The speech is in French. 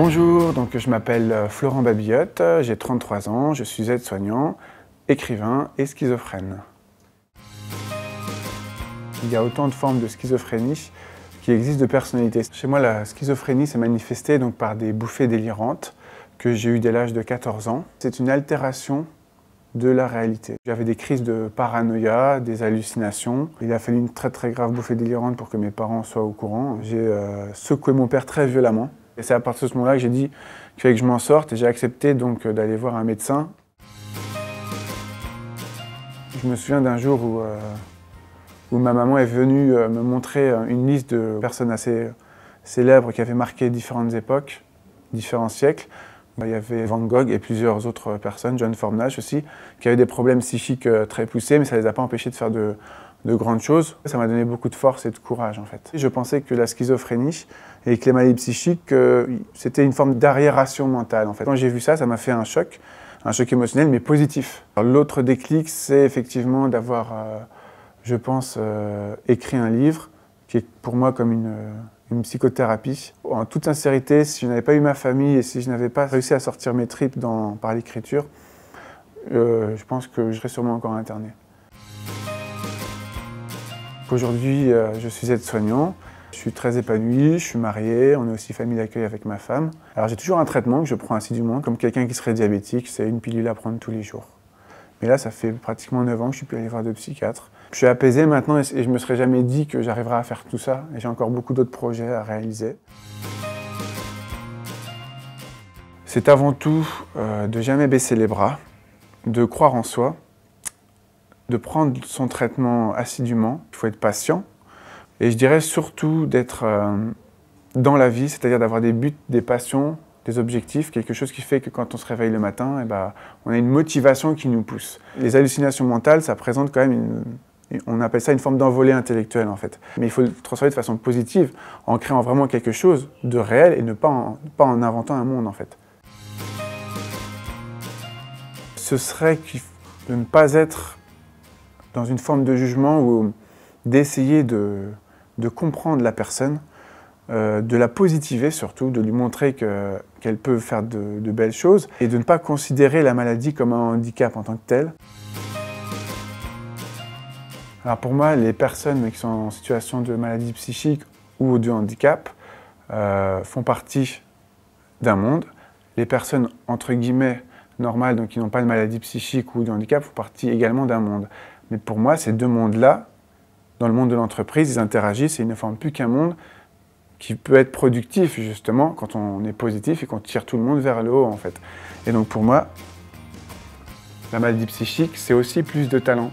Bonjour, donc je m'appelle Florent Babillotte, j'ai 33 ans, je suis aide-soignant, écrivain et schizophrène. Il y a autant de formes de schizophrénie qu'il existe de personnalités. Chez moi, la schizophrénie s'est manifestée donc, par des bouffées délirantes que j'ai eues dès l'âge de 14 ans. C'est une altération de la réalité. J'avais des crises de paranoïa, des hallucinations. Il a fallu une très grave bouffée délirante pour que mes parents soient au courant. J'ai secoué mon père très violemment. Et c'est à partir de ce moment-là que j'ai dit qu'il fallait que je m'en sorte et j'ai accepté donc d'aller voir un médecin. Je me souviens d'un jour où ma maman est venue me montrer une liste de personnes assez célèbres qui avaient marqué différentes époques, différents siècles. Il y avait Van Gogh et plusieurs autres personnes, John Fornage aussi, qui avaient des problèmes psychiques très poussés, mais ça ne les a pas empêchés de faire de grandes choses. Ça m'a donné beaucoup de force et de courage en fait. Je pensais que la schizophrénie et que les maladies psychiques, c'était une forme d'arriération mentale en fait. Quand j'ai vu ça, ça m'a fait un choc émotionnel mais positif. L'autre déclic, c'est effectivement d'avoir, je pense, écrit un livre qui est pour moi comme une psychothérapie. En toute sincérité, si je n'avais pas eu ma famille et si je n'avais pas réussi à sortir mes tripes par l'écriture, je pense que je serais sûrement encore interné. Aujourd'hui, je suis aide-soignant, je suis très épanoui, je suis marié, on est aussi famille d'accueil avec ma femme. Alors j'ai toujours un traitement que je prends assidûment, comme quelqu'un qui serait diabétique, c'est une pilule à prendre tous les jours. Mais là, ça fait pratiquement 9 ans que je ne suis plus allé voir de psychiatre. Je suis apaisé maintenant et je ne me serais jamais dit que j'arriverais à faire tout ça. Et j'ai encore beaucoup d'autres projets à réaliser. C'est avant tout de jamais baisser les bras, de croire en soi, de prendre son traitement assidûment. Il faut être patient. Et je dirais surtout d'être dans la vie, c'est-à-dire d'avoir des buts, des passions, des objectifs, quelque chose qui fait que quand on se réveille le matin, on a une motivation qui nous pousse. Les hallucinations mentales, ça présente quand même on appelle ça une forme d'envolée intellectuelle en fait. Mais il faut le transformer de façon positive, en créant vraiment quelque chose de réel et pas en inventant un monde en fait. Ce serait de ne pas être dans une forme de jugement ou d'essayer de comprendre la personne, de la positiver surtout, de lui montrer qu'elle peut faire de belles choses et de ne pas considérer la maladie comme un handicap en tant que tel. Alors pour moi, les personnes qui sont en situation de maladie psychique ou de handicap font partie d'un monde. Les personnes entre guillemets normales, donc qui n'ont pas de maladie psychique ou de handicap, font partie également d'un monde. Mais pour moi, ces deux mondes-là, dans le monde de l'entreprise, ils interagissent et ils ne forment plus qu'un monde qui peut être productif justement quand on est positif et qu'on tire tout le monde vers le haut en fait. Et donc pour moi, la maladie psychique, c'est aussi plus de talent.